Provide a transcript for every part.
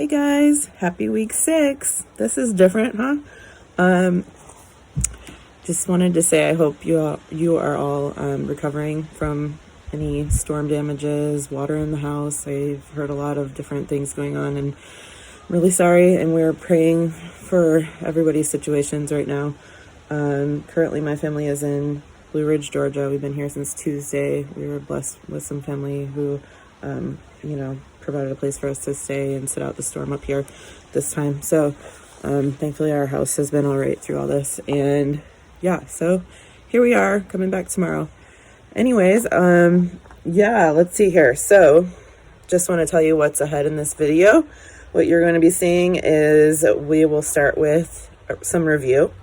Hey guys, happy week 6. This is different, huh? Just wanted to say I hope you are all recovering from any storm damages, water in the house. I've heard a lot of different things going on, and I'm really sorry, and we're praying for everybody's situations right now. Currently my family is in Blue Ridge, Georgia. We've been here since Tuesday. We were blessed with some family who provided a place for us to stay and sit out the storm up here this time. So thankfully our house has been all right through all this. And yeah, so here we are coming back tomorrow. Anyways, let's see here. So just want to tell you what's ahead in this video. What you're going to be seeing is we will start with some review,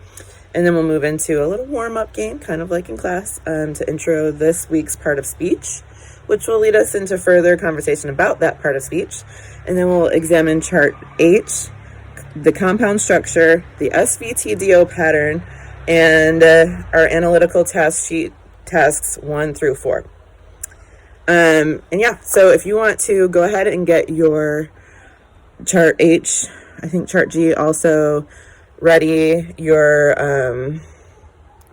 and then we'll move into a little warm-up game, kind of like in class, to intro this week's part of speech, which will lead us into further conversation about that part of speech. And then we'll examine chart H, the compound structure, the SVTDO pattern, and our analytical task sheet tasks 1 through 4. So if you want to go ahead and get your chart H, I think chart G also ready, your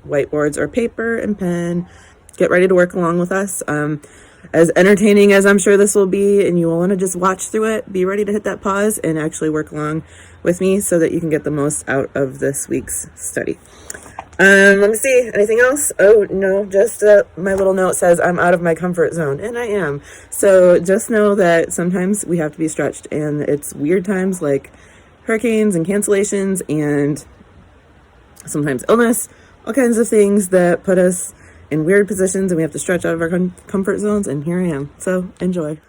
whiteboards or paper and pen. Get ready to work along with us. As entertaining as I'm sure this will be, and you will want to just watch through it, be ready to hit that pause and actually work along with me so that you can get the most out of this week's study. Let me see, anything else? Oh no, just my little note says I'm out of my comfort zone, and I am. So just know that sometimes we have to be stretched, and it's weird times like hurricanes and cancellations and sometimes illness, all kinds of things that put us in weird positions, and we have to stretch out of our comfort zones, and here I am. So enjoy.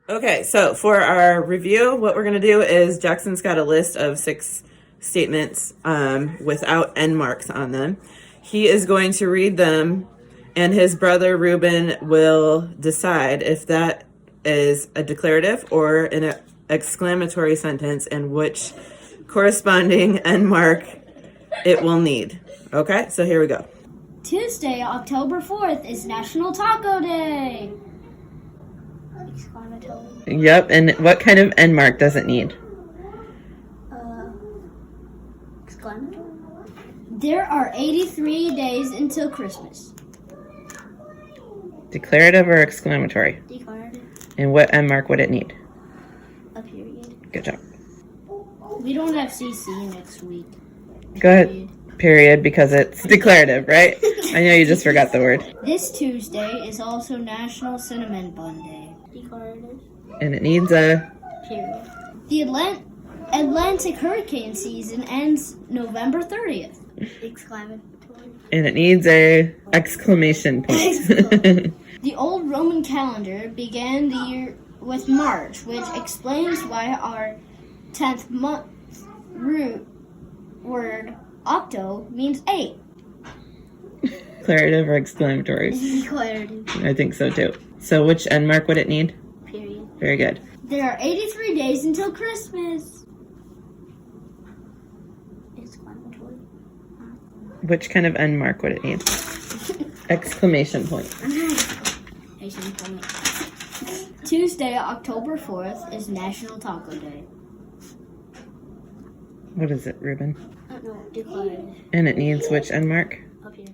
Okay, so for our review, what we're going to do is Jackson's got a list of 6 statements without end marks on them. He is going to read them, and his brother Ruben will decide if that is a declarative or an exclamatory sentence and which corresponding end mark it will need. Okay, so here we go. Tuesday, October 4th is National Taco Day. Exclamatory. Yep, and what kind of end mark does it need? Exclamatory. There are 83 days until Christmas. Declarative or exclamatory? Declarative. And what end mark would it need? A period. Good job. We don't have CC next week. Go ahead. Period, because it's declarative, right? I know you just forgot the word. This Tuesday is also National Cinnamon Bun Day. Declarative. And it needs a period. The Atlantic hurricane season ends November 30th. Exclamatory. And it needs a exclamation point. The old Roman calendar began the year with March, which explains why our 10th month root word octo means 8. Declarative or exclamatory? Declarative. I think so too. So which end mark would it need? Period. Very good. There are 83 days until Christmas. Exclamatory. Which kind of end mark would it need? Exclamation point. Exclamation point. Tuesday, October 4th is National Taco Day. What is it, Ruben? No, declarative. And it needs which end mark? Up here.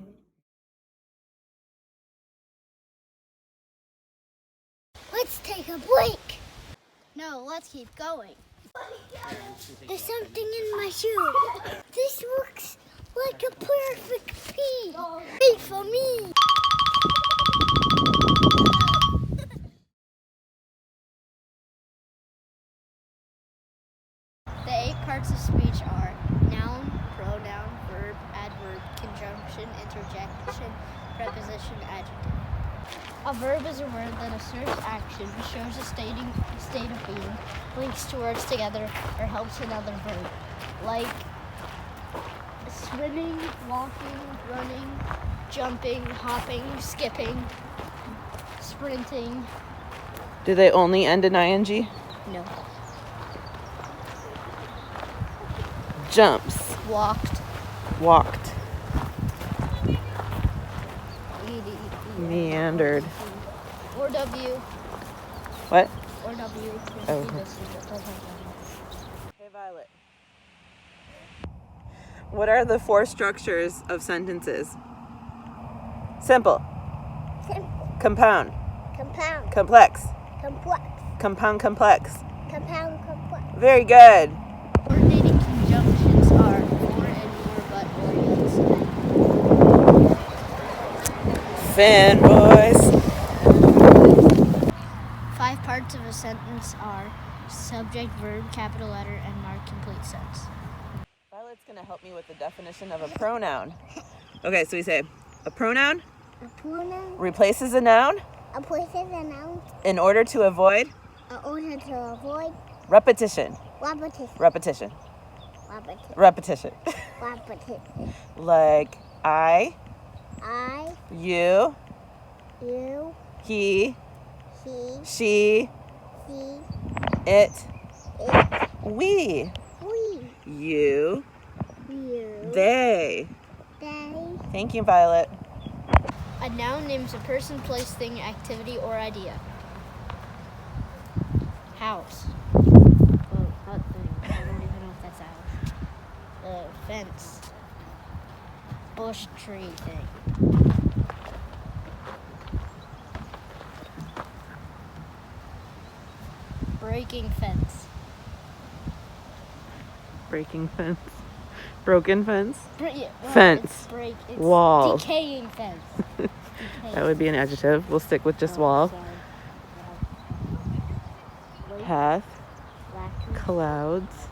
Let's take a break. No, let's keep going. There's something in my shoe. This looks like a perfect pea. Wait for me. The 8 parts of speech are noun, pronoun, verb, adverb, conjunction, interjection, preposition, adjective. A verb is a word that asserts action, shows a state of being, links two words together, or helps another verb, like swimming, walking, running, jumping, hopping, skipping, sprinting. Do they only end in ing? No. Jumps. Walked. Walked. Meandered. Or W. What? Or W. Oh. Hey, Violet. What are the 4 structures of sentences? Simple. Simple. Compound. Compound. Complex. Complex. Compound complex. Compound. Complex. Very good. Coordinating conjunctions are more and more but orients. Fanboys. 5 parts of a sentence are subject, verb, capital letter, and mark complete sense. Violet's going to help me with the definition of a pronoun. Okay, so we say a pronoun A pronoun. replaces a noun A place is a noun. in order to avoid In order to avoid repetition. repetition. Repetition. Repetition. Repetition. Repetition. Like I, I, you, you, he, he, she, she, it, it, we, we, you, you, they. they. Thank you, Violet. A noun names a person, place, thing, activity, or idea. House. Oh, that thing. I don't even know if that's a house. Fence. Bush tree thing. Breaking fence. Breaking fence. Broken fence. Fence. It's Wall. Decaying fence. That would be an adjective. We'll stick with just wall. Sorry. Path. Black Clouds.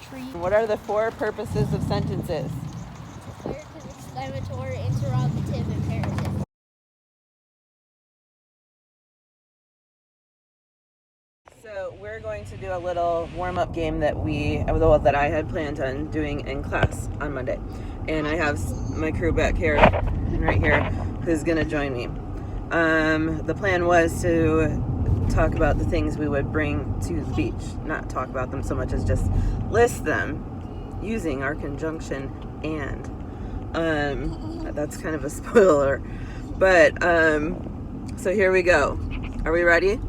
tree. What are the 4 purposes of sentences? Declarative, exclamatory, interrogative, imperative. So we're going to do a little warm-up game that I had planned on doing in class on Monday, and I have my crew back here and right here who's going to join me. The plan was to talk about the things we would bring to the beach, not talk about them so much as just list them using our conjunction and. That's kind of a spoiler, but so here we go. Are we ready?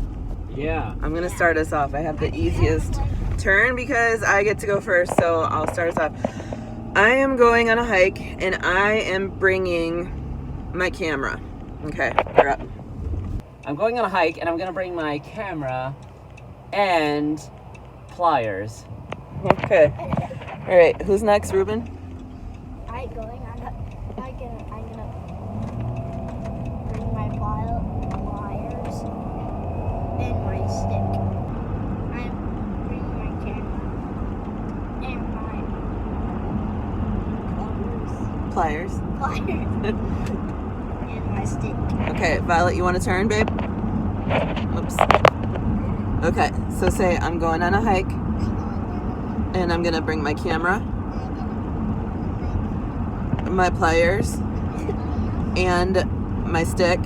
Yeah. I'm gonna start us off. I have the easiest turn because I get to go first, so I'll start us off. I am going on a hike and I am bringing my camera. Okay, you're up. I'm going on a hike and I'm gonna bring my camera and pliers. Okay. All right, who's next, Ruben? I'm gonna bring my pliers and my stick. I'm bringing my camera and my Pliers. pliers and my stick. Okay, Violet, you want to turn, babe? Oops. Okay, so say I'm going on a hike and I'm gonna bring my camera, my pliers, and my stick.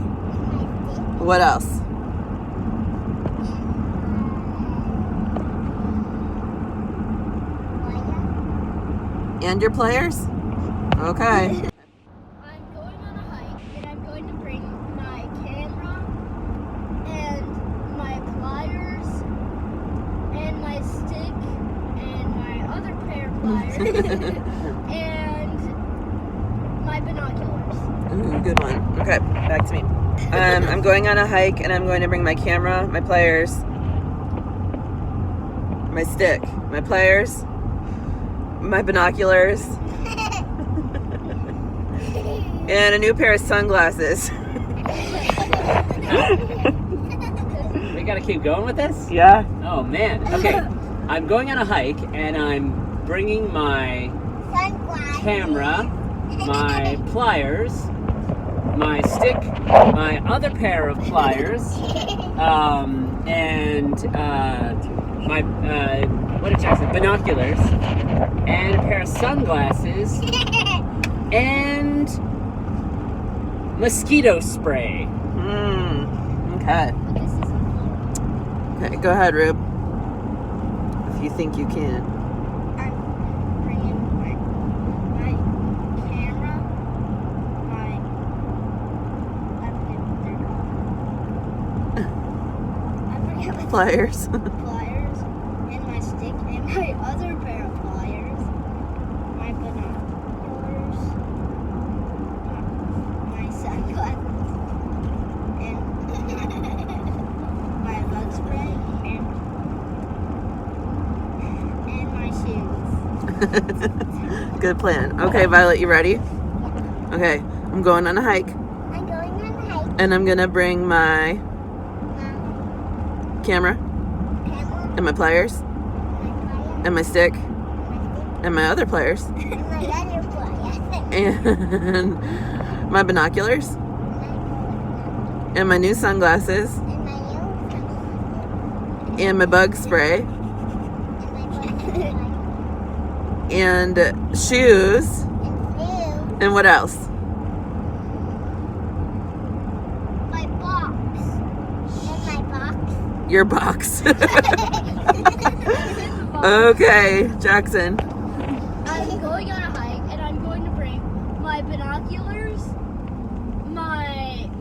What else? And your pliers? Okay. I'm going on a hike and I'm going to bring my camera and my pliers and my stick and my other pair of pliers and my binoculars. Ooh, good one. Okay, back to me. I'm going on a hike and I'm going to bring my camera, my pliers, my stick, my pliers, my binoculars, and a new pair of sunglasses. We gotta keep going with this? Yeah? Oh man. Okay. I'm going on a hike and I'm bringing my camera, my pliers, my stick, my other pair of pliers, and my what did I say? Binoculars, and a pair of sunglasses, and mosquito spray. Okay. Okay, go ahead, Rube. If you think you can. I'm bringing my camera, my pliers. pliers, and my stick, and my other pair of pliers, my binoculars, my sunglasses, and my bug spray, and my shoes. Good plan. Okay, Violet, you ready? Okay, I'm going on a hike, I'm going on a hike. and I'm gonna bring my camera, Camera, and my pliers, my pliers, and my stick, my stick, and my other pliers, and my other pliers. and my binoculars, and my new sunglasses, And my new and my bug spray, and my butterfly. and shoes, And and what else? my box. And my box. Your box. Okay, Jackson. I'm going on a hike, and I'm going to bring my binoculars, I'm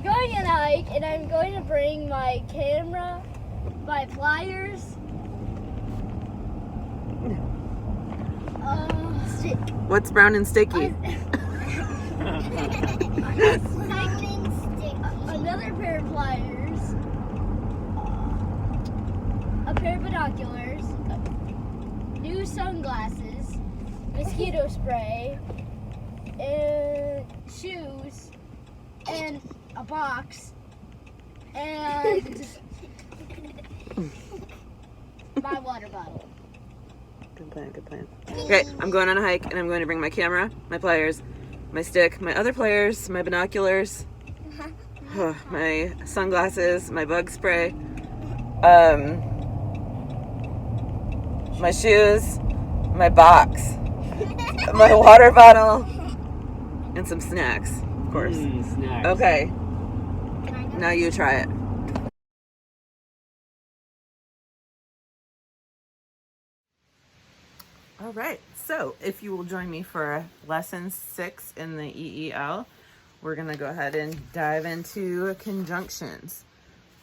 going on a hike, and I'm going to bring my camera, my pliers, stick. What's brown and sticky? Another pair of pliers, a pair of binoculars, new sunglasses, mosquito spray, and shoes, and a box, and my water bottle. Good plan, good plan. Okay, I'm going on a hike, and I'm going to bring my camera, my pliers, my stick, my other pliers, my binoculars, my sunglasses, my bug spray, my shoes, my box, my water bottle, and some snacks, of course. Snacks. Okay, now you try it. All right, so if you will join me for lesson 6 in the EEL, we're gonna go ahead and dive into conjunctions.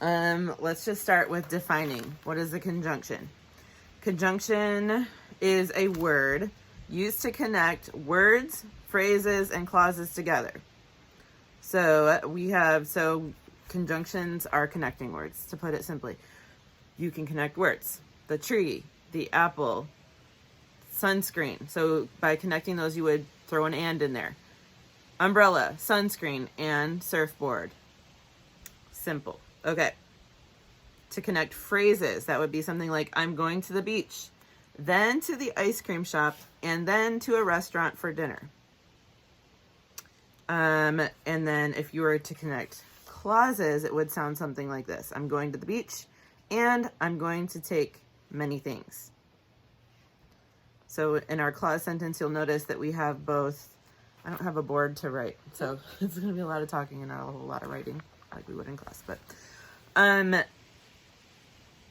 Let's just start with defining. What is a conjunction? Conjunction is a word used to connect words, phrases, and clauses together. So conjunctions are connecting words, to put it simply. You can connect words. The tree, the apple, sunscreen. So by connecting those, you would throw an and in there. Umbrella, sunscreen, and surfboard. Simple. Okay. To connect phrases, that would be something like, I'm going to the beach, then to the ice cream shop, and then to a restaurant for dinner. And then if you were to connect clauses, it would sound something like this. I'm going to the beach, and I'm going to take many things. So in our clause sentence, you'll notice that we have both. I don't have a board to write, so it's going to be a lot of talking and not a whole lot of writing like we would in class. But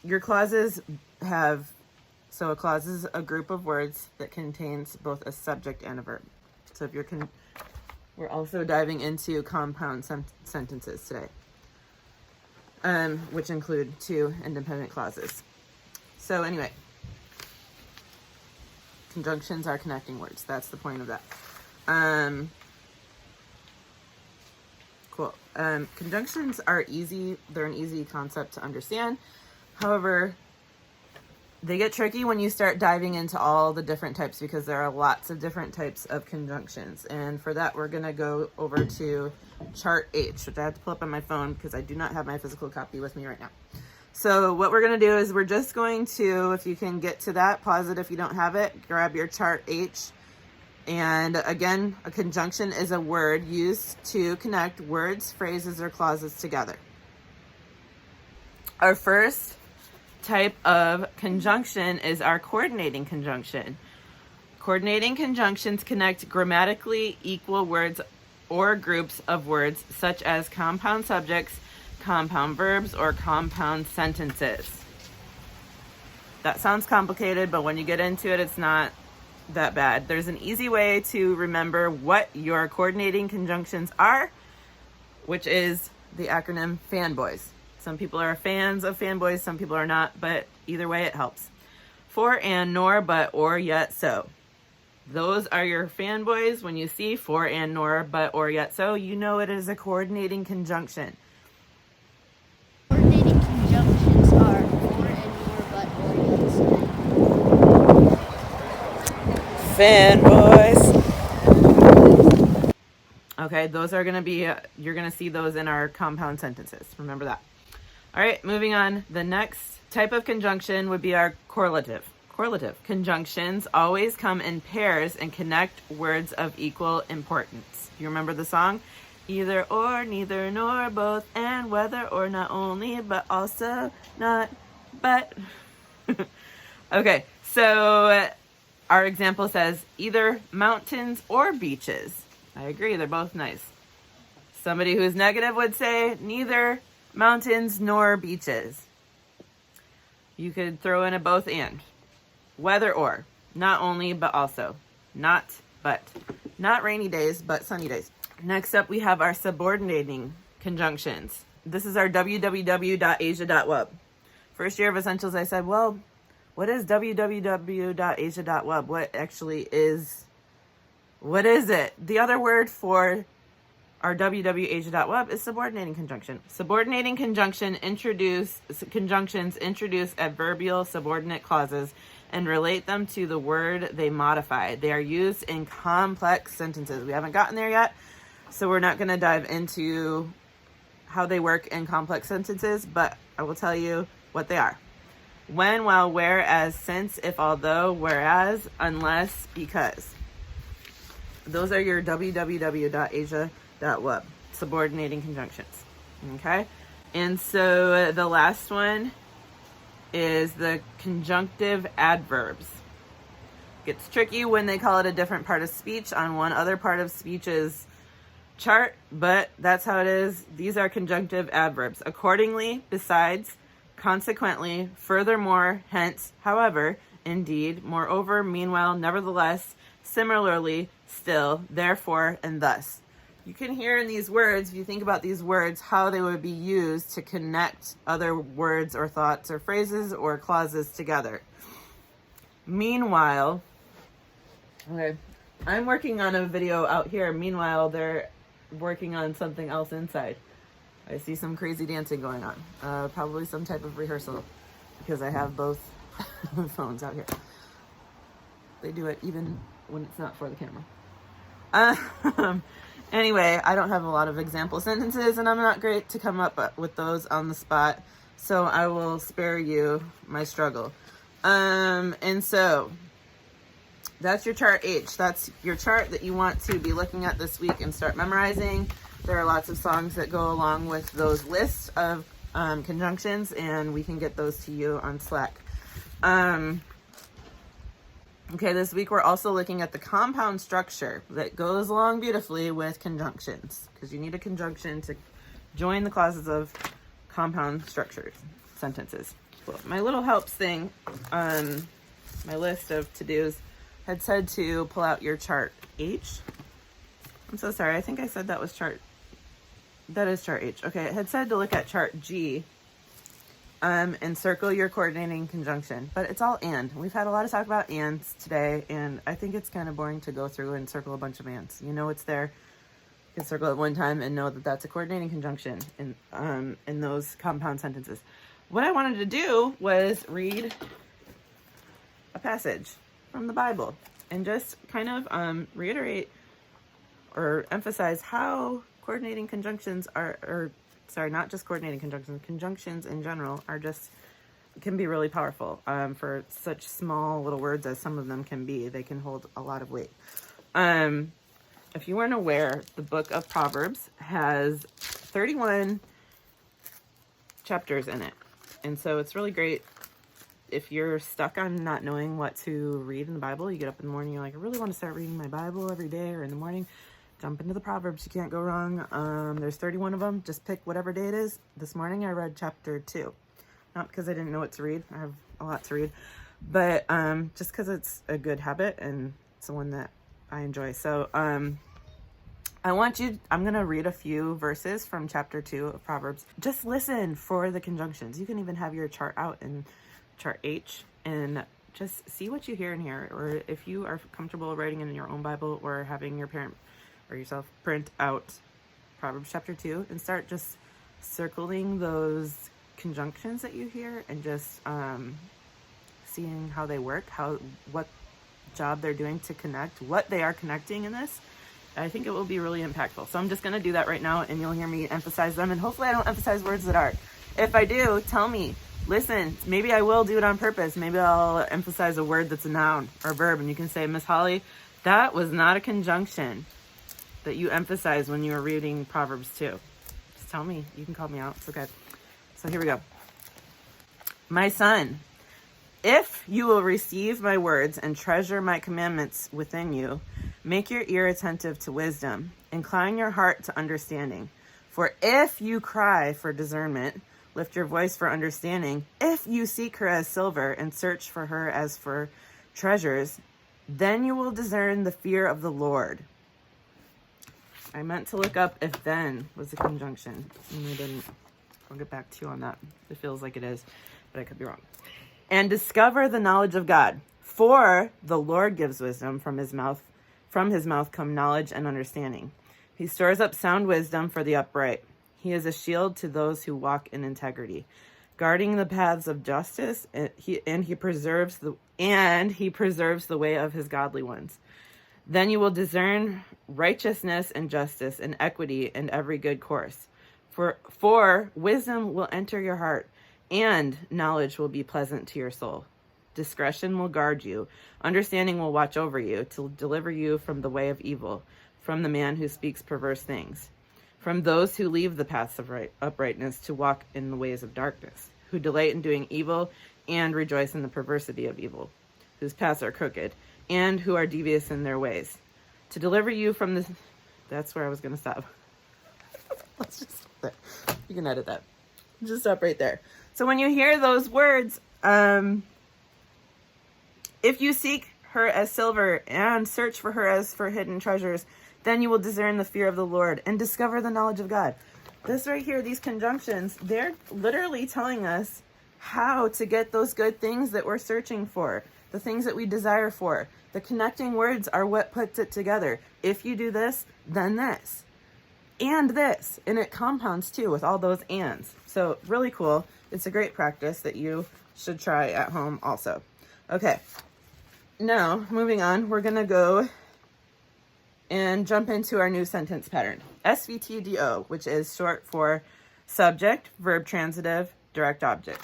your clauses have, so a clause is a group of words that contains both a subject and a verb. So if we're also diving into compound sentences today, which include 2 independent clauses. So anyway, conjunctions are connecting words. That's the point of that. Cool. Conjunctions are easy. They're an easy concept to understand. However, they get tricky when you start diving into all the different types, because there are lots of different types of conjunctions. And for that, we're going to go over to chart H, which I have to pull up on my phone because I do not have my physical copy with me right now. So what we're going to do is we're just going to, if you can get to that, pause it if you don't have it, grab your chart H. And again, a conjunction is a word used to connect words, phrases, or clauses together. Our first type of conjunction is our coordinating conjunction. Coordinating conjunctions connect grammatically equal words or groups of words, such as compound subjects, compound verbs, or compound sentences. That sounds complicated, but when you get into it, it's not that bad. There's an easy way to remember what your coordinating conjunctions are which is the acronym fanboys. Some people are fans of fanboys, some people are not, but either way it helps. For, and, nor, but, or, yet, so. Those are your fanboys. When you see for, and, nor, but, or, yet, so, you know it is a coordinating conjunction. Coordinating conjunctions are for and nor, but, or, yet, so. Fanboys. Okay, those are going to be, you're going to see those in our compound sentences. Remember that. All right, moving on. The next type of conjunction would be our correlative. Correlative conjunctions always come in pairs and connect words of equal importance. You remember the song? Either or, neither nor, both and, whether or, not only, but also, not, but. Okay, so our example says either mountains or beaches. I agree, they're both nice. Somebody who's negative would say neither mountains nor beaches. You could throw in a both and. Whether or, not only, but also. Not, but. Not rainy days, but sunny days. Next up, we have our subordinating conjunctions. This is our www.asia.web. First year of Essentials, I said, well, what is www.asia.web? What is it? The other word for our www.asia.web is subordinating conjunction. Subordinating conjunctions introduce adverbial subordinate clauses and relate them to the word they modify. They are used in complex sentences. We haven't gotten there yet, so we're not going to dive into how they work in complex sentences, but I will tell you what they are. When, while, where, as, since, if, although, whereas, unless, because. Those are your www.asia.web subordinating conjunctions. Okay? And so the last one is the conjunctive adverbs. Gets tricky when they call it a different part of speech on one other part of speech's chart, but that's how it is. These are conjunctive adverbs. Accordingly, besides, consequently, furthermore, hence, however, indeed, moreover, meanwhile, nevertheless, similarly, still, therefore, and thus. You can hear in these words, if you think about these words, how they would be used to connect other words or thoughts or phrases or clauses together. Meanwhile, okay, I'm working on a video out here. Meanwhile, they're working on something else inside. I see some crazy dancing going on. Probably some type of rehearsal because I have both phones out here. They do it even when it's not for the camera. Anyway, I don't have a lot of example sentences and I'm not great to come up with those on the spot, so I will spare you my struggle. And so that's your chart H. That's your chart that you want to be looking at this week and start memorizing. There are lots of songs that go along with those lists of conjunctions, and we can get those to you on Slack. Okay, this week we're also looking at the compound structure that goes along beautifully with conjunctions, because you need a conjunction to join the clauses of compound structures, sentences. Well, my little helps thing on my list of to-dos had said to pull out your chart H. I'm so sorry, I think I said that was chart. That is chart H. Okay, it had said to look at chart G and circle your coordinating conjunction, but it's all and. We've had a lot of talk about ands today, and I think it's kind of boring to go through and circle a bunch of ands. You know it's there. You can circle it one time and know that that's a coordinating conjunction in those compound sentences. What I wanted to do was read a passage from the Bible and just kind of reiterate or emphasize how coordinating conjunctions not just coordinating conjunctions, conjunctions in general can be really powerful for such small little words as some of them can be. They can hold a lot of weight. If you weren't aware, the book of Proverbs has 31 chapters in it. And so it's really great if you're stuck on not knowing what to read in the Bible. You get up in the morning, you're like, I really want to start reading my Bible every day or in the morning. Jump into the Proverbs. You can't go wrong. There's 31 of them. Just pick whatever day it is. This morning I read chapter 2. Not because I didn't know what to read. I have a lot to read. But just because it's a good habit and it's the one that I enjoy. So I'm going to read a few verses from chapter 2 of Proverbs. Just listen for the conjunctions. You can even have your chart out in chart H and just see what you hear in here. Or if you are comfortable writing in your own Bible or having your parent or yourself print out Proverbs chapter 2 and start just circling those conjunctions that you hear and just seeing how they work, what job they're doing to connect, what they are connecting in this. I think it will be really impactful. So I'm just going to do that right now, and you'll hear me emphasize them, and hopefully I don't emphasize words that aren't. If I do, tell me. Listen, maybe I will do it on purpose. Maybe I'll emphasize a word that's a noun or a verb, and you can say, Miss Holly, that was not a conjunction that you emphasized when you were reading Proverbs 2. Just tell me. You can call me out. It's okay. So here we go. My son, if you will receive my words and treasure my commandments within you, make your ear attentive to wisdom, incline your heart to understanding. For if you cry for discernment, lift your voice for understanding. If you seek her as silver and search for her as for treasures, then you will discern the fear of the Lord. I meant to look up if then was a conjunction, and I didn't. I'll get back to you on that. It feels like it is, but I could be wrong. And discover the knowledge of God. For the Lord gives wisdom, from his mouth come knowledge and understanding. He stores up sound wisdom for the upright. He is a shield to those who walk in integrity, guarding the paths of justice, and he preserves the way of his godly ones. Then you will discern righteousness and justice and equity and every good course. For wisdom will enter your heart, and knowledge will be pleasant to your soul. Discretion will guard you. Understanding will watch over you to deliver you from the way of evil, from the man who speaks perverse things, from those who leave the paths of uprightness to walk in the ways of darkness, who delight in doing evil and rejoice in the perversity of evil, whose paths are crooked, and who are devious in their ways. To deliver you from this... That's where I was going to stop. Let's just stop there. You can edit that. Just stop right there. So when you hear those words, if you seek her as silver and search for her as for hidden treasures, then you will discern the fear of the Lord and discover the knowledge of God. This right here, these conjunctions, they're literally telling us how to get those good things that we're searching for, the things that we desire for. The connecting words are what puts it together. If you do this, then this. And this. And it compounds too with all those ands. So really cool. It's a great practice that you should try at home also. Okay. Now, moving on, we're going to go and jump into our new sentence pattern. SVTDO, which is short for subject, verb transitive, direct object.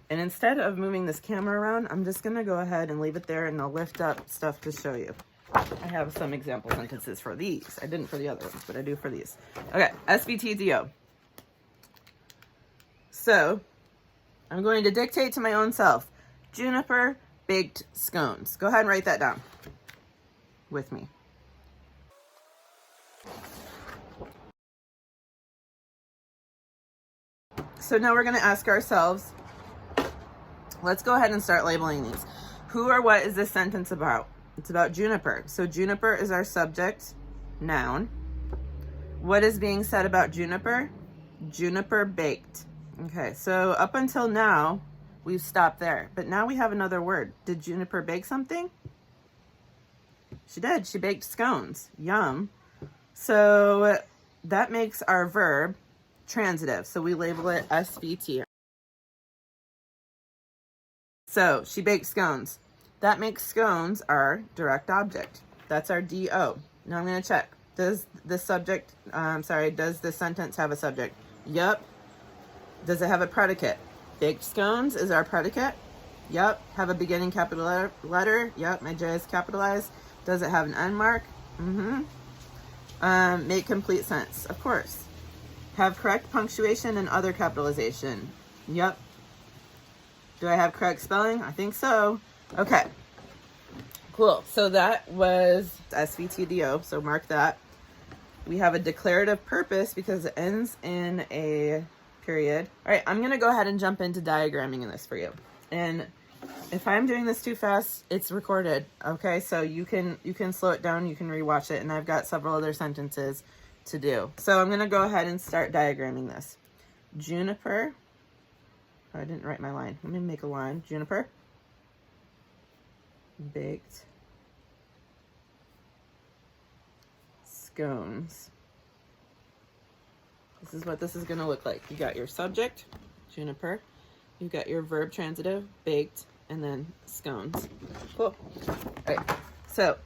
And instead of moving this camera around, I'm just going to go ahead and leave it there, and I'll lift up stuff to show you. I have some example sentences for these. I didn't for the other ones, but I do for these. Okay, SVTDO. So, I'm going to dictate to my own self. Juniper baked scones. Go ahead and write that down with me. So now we're going to ask ourselves, let's go ahead and start labeling these. Who or what is this sentence about? It's about Juniper. So Juniper is our subject noun. What is being said about Juniper? Juniper baked. Okay, so up until now, we've stopped there. But now we have another word. Did Juniper bake something? She did. She baked scones. Yum. So that makes our verb transitive. So we label it SVT. So she baked scones. That makes scones our direct object. That's our DO. Now I'm going to check. Does this sentence have a subject? Yep. Does it have a predicate? Baked scones is our predicate. Yep. Have a beginning capital letter. Yep. My J is capitalized. Does it have an end mark? Mm-hmm. Make complete sense. Of course. Have correct punctuation and other capitalization. Yep. Do I have correct spelling? I think so. Okay. Cool. So that was SVTDO. So mark that. We have a declarative purpose because it ends in a period. All right. I'm going to go ahead and jump into diagramming in this for you. And if I'm doing this too fast, it's recorded. Okay. So you can slow it down. You can rewatch it. And I've got several other sentences to do. So I'm going to go ahead and start diagramming this. Juniper. Oh, I didn't write my line. Let me make a line. Juniper. Baked. Scones. This is what this is going to look like. You got your subject, juniper. You got your verb transitive, baked, and then scones. Cool. All right. So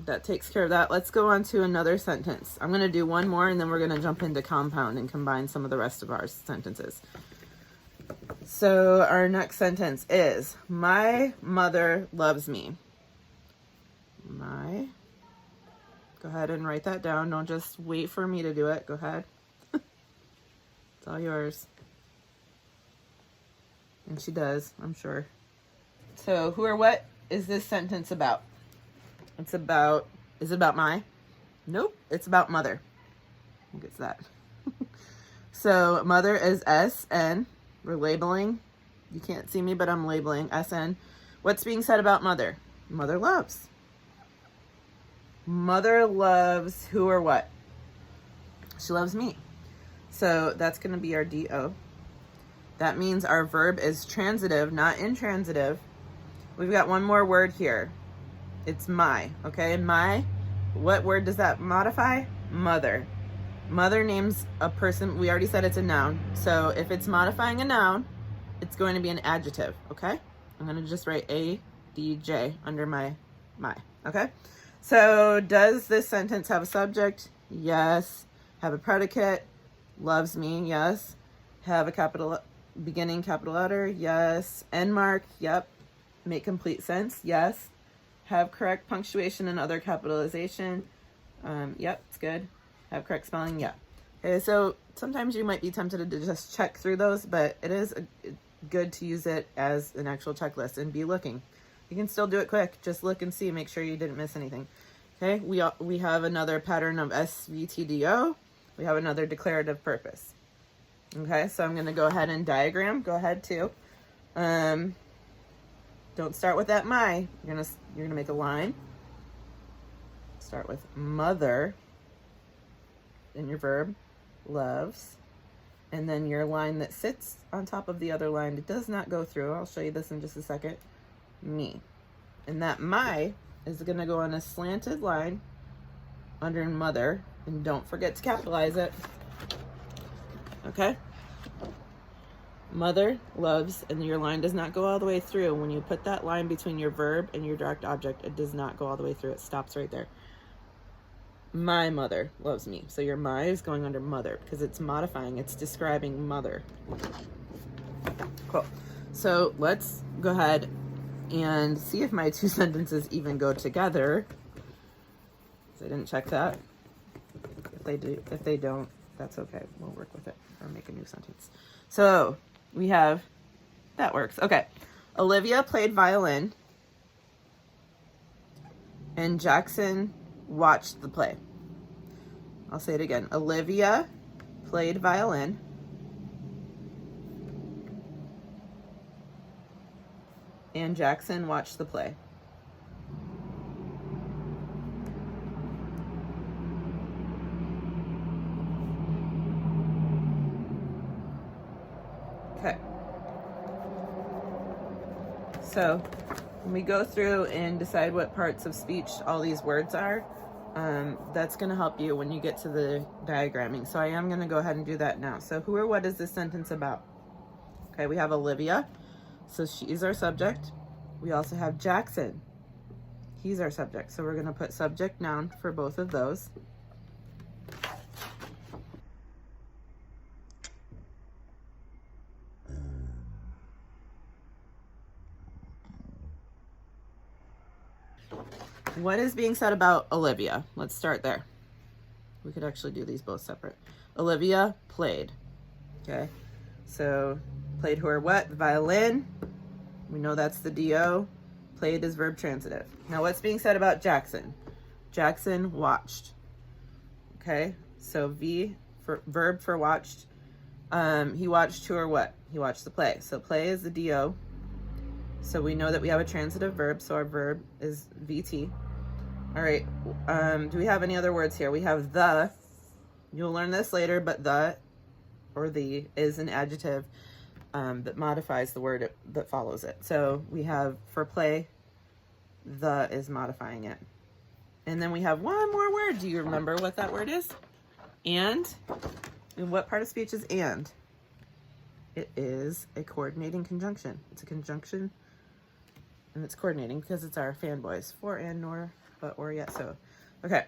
that takes care of that. Let's go on to another sentence. I'm going to do one more, and then we're going to jump into compound and combine some of the rest of our sentences. So our next sentence is, my mother loves me. My. Go ahead and write that down. Don't just wait for me to do it. Go ahead. It's all yours. And she does, I'm sure. So who or what is this sentence about? It's about, is it about my? Nope, it's about mother. Who gets that? So mother is S-N. We're labeling. You can't see me, but I'm labeling S-N. What's being said about mother? Mother loves. Mother loves who or what? She loves me. So that's going to be our DO. That means our verb is transitive, not intransitive. We've got one more word here. It's my, okay? My, what word does that modify? Mother. Mother names a person. We already said it's a noun. So if it's modifying a noun, it's going to be an adjective, okay? I'm going to just write A-D-J under my, okay? So does this sentence have a subject? Yes. Have a predicate? Loves me? Yes. Have a capital beginning capital letter? Yes. End mark? Yep. Make complete sense? Yes. Have correct punctuation and other capitalization? Yep, it's good. Have correct spelling? Yeah. Okay, so sometimes you might be tempted to just check through those, but it is good to use it as an actual checklist and be looking. You can still do it quick. Just look and see. Make sure you didn't miss anything. Okay, we have another pattern of SVTDO. We have another declarative purpose. Okay, so I'm going to go ahead and diagram. Go ahead too. Don't start with that my. You're gonna make a line. Start with mother. Then your verb, loves. And then your line that sits on top of the other line. It does not go through. I'll show you this in just a second. Me. And that my is going to go on a slanted line under mother. And don't forget to capitalize it. Okay? Mother loves, and your line does not go all the way through. When you put that line between your verb and your direct object, it does not go all the way through. It stops right there. My mother loves me. So your my is going under mother because it's modifying. It's describing mother. Cool. So let's go ahead and see if my two sentences even go together. I didn't check that. If they don't, that's okay. We'll work with it or make a new sentence. So we have, that works. Okay. Olivia played violin and Jackson watched the play. I'll say it again. Olivia played violin and Jackson watched the play. Okay. So when we go through and decide what parts of speech all these words are, that's going to help you when you get to the diagramming. So I am going to go ahead and do that now. So who or what is this sentence about? Okay, we have Olivia. So she's our subject. We also have Jackson. He's our subject. So we're going to put subject noun for both of those. What is being said about Olivia? Let's start there. We could actually do these both separate. Olivia played. Okay. So played who or what? Violin. We know that's the DO. Played is verb transitive. Now what's being said about Jackson? Jackson watched. Okay. So V for verb for watched. He watched who or what? He watched the play. So play is the DO. So we know that we have a transitive verb. So our verb is VT. All right. Do we have any other words here? We have the. You'll learn this later, but the or the is an adjective that modifies the word that follows it. So we have for play, the is modifying it. And then we have one more word. Do you remember what that word is? And what part of speech is and? It is a coordinating conjunction. It's a conjunction and it's coordinating because it's our fanboys. For, and, nor, but, or, yet, so. Okay,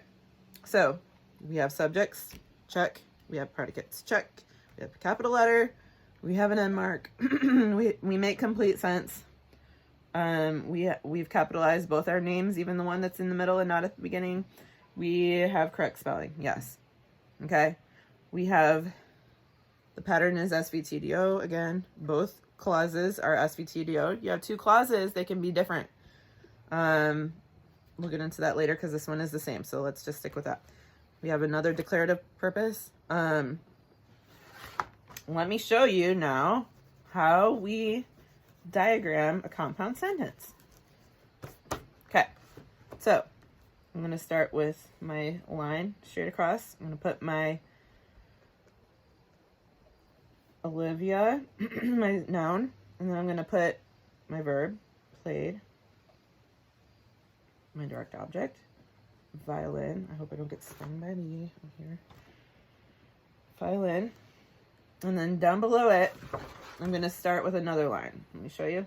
so we have subjects, check. We have predicates, check. We have a capital letter. We have an end mark. we make complete sense. We've capitalized both our names, even the one that's in the middle and not at the beginning. We have correct spelling, yes. Okay, we have, the pattern is SVTDO. Again, both clauses are SVTDO. You have two clauses, they can be different. We'll get into that later because this one is the same, so let's just stick with that. We have another declarative purpose. Let me show you now how we diagram a compound sentence. Okay, so I'm going to start with my line straight across. I'm going to put my Olivia, my noun, and then I'm going to put my verb, played, my direct object, violin. I hope I don't get stung by a bee here. Violin. And then down below it, I'm going to start with another line. Let me show you.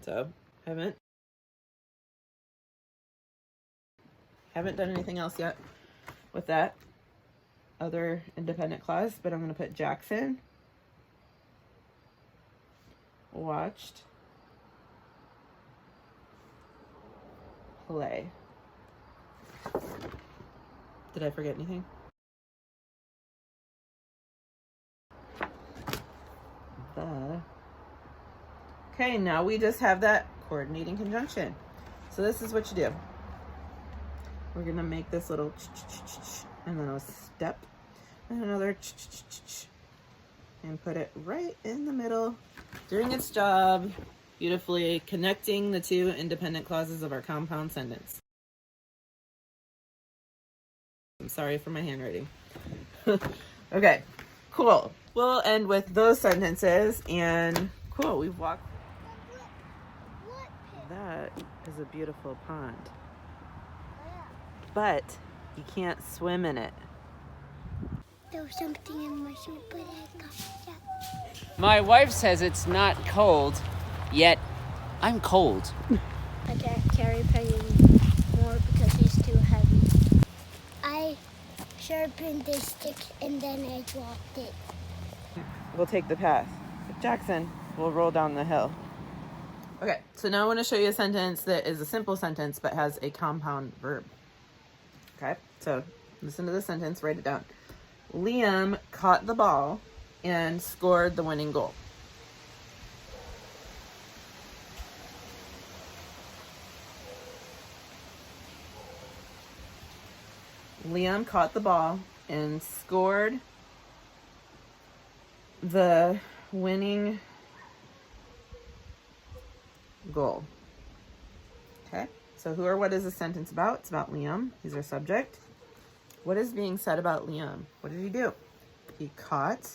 So, haven't done anything else yet with that other independent clause, but I'm going to put Jackson watched play. Did I forget anything? Okay, now we just have that coordinating conjunction. So this is what you do. We're gonna make this little and then a step and another and put it right in the middle, doing its job beautifully, connecting the two independent clauses of our compound sentence. I'm sorry for my handwriting. Okay, cool. We'll end with those sentences, and cool, we've walked. That is a beautiful pond, but you can't swim in it. There was something in my shoe, but I got it. My wife says it's not cold, yet I'm cold. I can't carry Peggy more because he's too heavy. I sharpened the stick and then I dropped it. We'll take the path. Jackson will roll down the hill. Okay, so now I want to show you a sentence that is a simple sentence but has a compound verb. Okay, so listen to the sentence, write it down. Liam caught the ball and scored the winning goal. Liam caught the ball and scored the winning goal. Okay, so who or what is the sentence about? It's about Liam. He's our subject. What is being said about Liam? What did he do? He caught.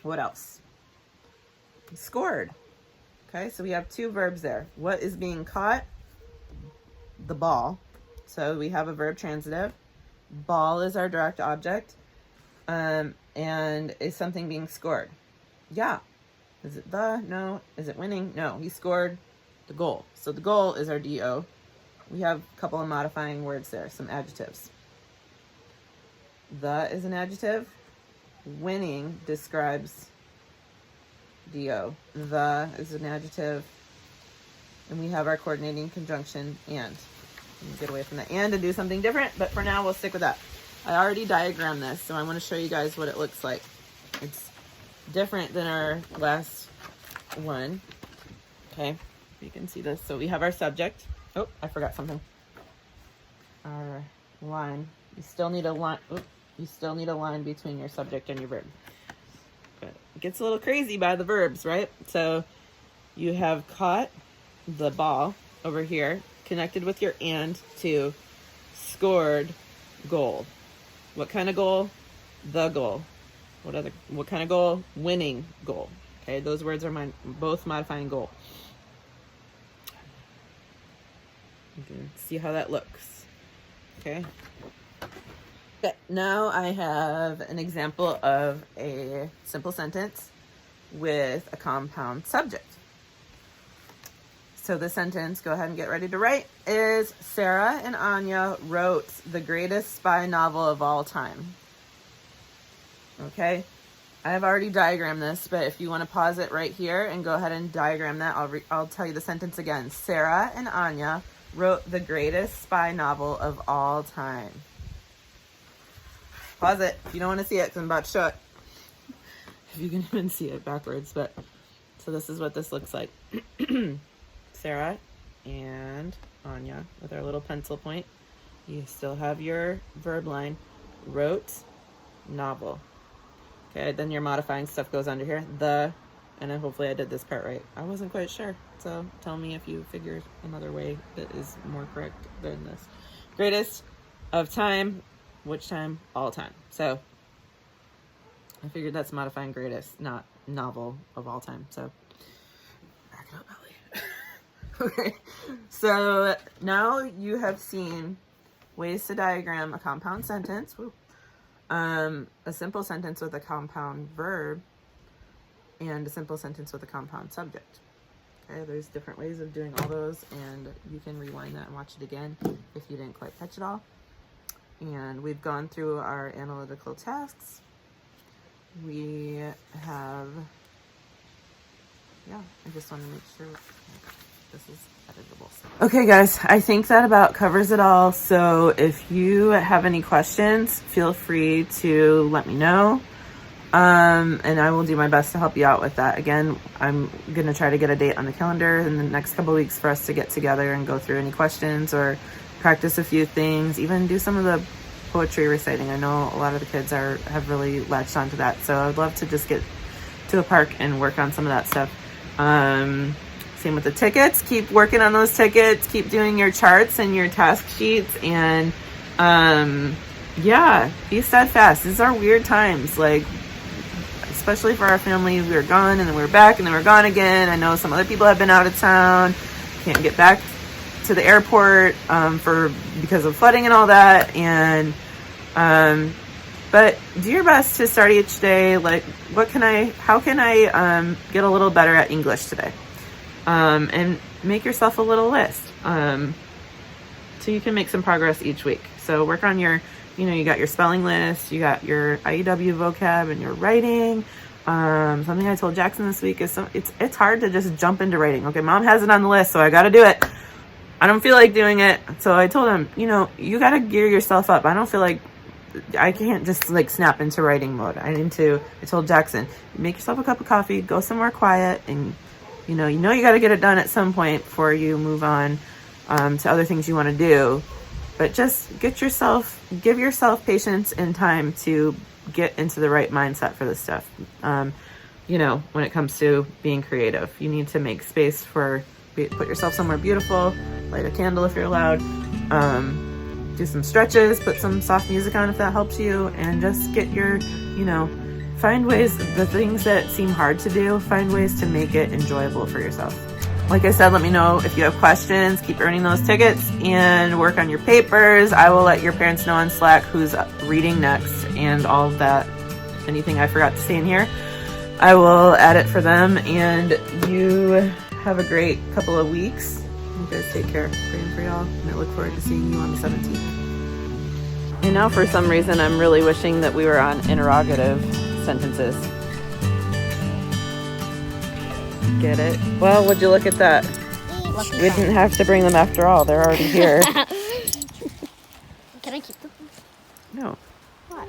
What else? He scored. Okay, so we have two verbs there. What is being caught? The ball. So we have a verb transitive. Ball is our direct object. And is something being scored? Yeah. Is it the? No. Is it winning? No. He scored the goal. So the goal is our DO. We have a couple of modifying words there, some adjectives. The is an adjective. Winning describes DO. The is an adjective. And we have our coordinating conjunction and. Get away from the and do something different, but for now we'll stick with that. I already diagrammed this, so I want to show you guys what it looks like. It's different than our last one. Okay, you can see this. So we have our subject. Oh, I forgot something. Our line. You still need a line. Oh, you still need a line between your subject and your verb. But it gets a little crazy by the verbs, right? So you have caught the ball over here. connected with your and to scored goal. What kind of goal? The goal. What kind of goal? Winning goal. Okay, those words are both modifying goal. You can see how that looks. Okay. Okay, now I have an example of a simple sentence with a compound subject. So the sentence, go ahead and get ready to write, is Sarah and Anya wrote the greatest spy novel of all time. Okay, I have already diagrammed this, but if you want to pause it right here and go ahead and diagram that, I'll tell you the sentence again. Sarah and Anya wrote the greatest spy novel of all time. Pause it if you don't want to see it, because I'm about to show it. If you can even see it backwards, but so this is what this looks like. Sarah and Anya with our little pencil point. You still have your verb line. Wrote novel. Okay, then your modifying stuff goes under here. And then hopefully I did this part right. I wasn't quite sure, so tell me if you figured another way that is more correct than this. Greatest of time, which time? All time. So I figured that's modifying greatest, not novel of all time. So back it up, Ellie. Okay, so now you have seen ways to diagram a compound sentence. Woo. A simple sentence with a compound verb, and a simple sentence with a compound subject. Okay, there's different ways of doing all those, and you can rewind that and watch it again if you didn't quite catch it all. And we've gone through our analytical tasks. We have, I just want to make sure this is editable. Okay guys, I think that about covers it all. So if you have any questions, feel free to let me know. And I will do my best to help you out with that. Again, I'm going to try to get a date on the calendar in the next couple of weeks for us to get together and go through any questions or practice a few things, even do some of the poetry reciting. I know a lot of the kids have really latched onto that. So I'd love to just get to a park and work on some of that stuff. Same with the tickets. Keep working on those tickets. Keep doing your charts and your task sheets. And be steadfast. These are weird times. Like, especially for our family, we were gone and then we were back and then we we're gone again. I know some other people have been out of town, can't get back to the airport because of flooding and all that. And but do your best to start each day. Like, how can I get a little better at English today? And make yourself a little list so you can make some progress each week. So work on your, you got your spelling list, you got your IEW vocab and your writing. Something I told Jackson this week is it's hard to just jump into writing. Okay, mom has it on the list, so I got to do it. I don't feel like doing it. So I told him, you got to gear yourself up. I don't feel like I can't just like snap into writing mode. I told Jackson, make yourself a cup of coffee, go somewhere quiet, and you got to get it done at some point before you move on to other things you want to do. But just give yourself patience and time to get into the right mindset for this stuff. When it comes to being creative, you need to make space put yourself somewhere beautiful, light a candle if you're allowed, do some stretches, put some soft music on if that helps you, and just get your, find ways, the things that seem hard to do, find ways to make it enjoyable for yourself. Like I said, let me know if you have questions. Keep earning those tickets and work on your papers. I will let your parents know on Slack who's reading next and all of that. Anything I forgot to say in here, I will add it for them. And you have a great couple of weeks. You guys take care. Praying for y'all. And I look forward to seeing you on the 17th. And now for some reason, I'm really wishing that we were on interrogative sentences. Get it? Well, would you look at that? We didn't have to bring them after all. They're already here. Can I keep them? No. What?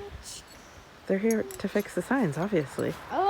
They're here to fix the signs, obviously. Oh.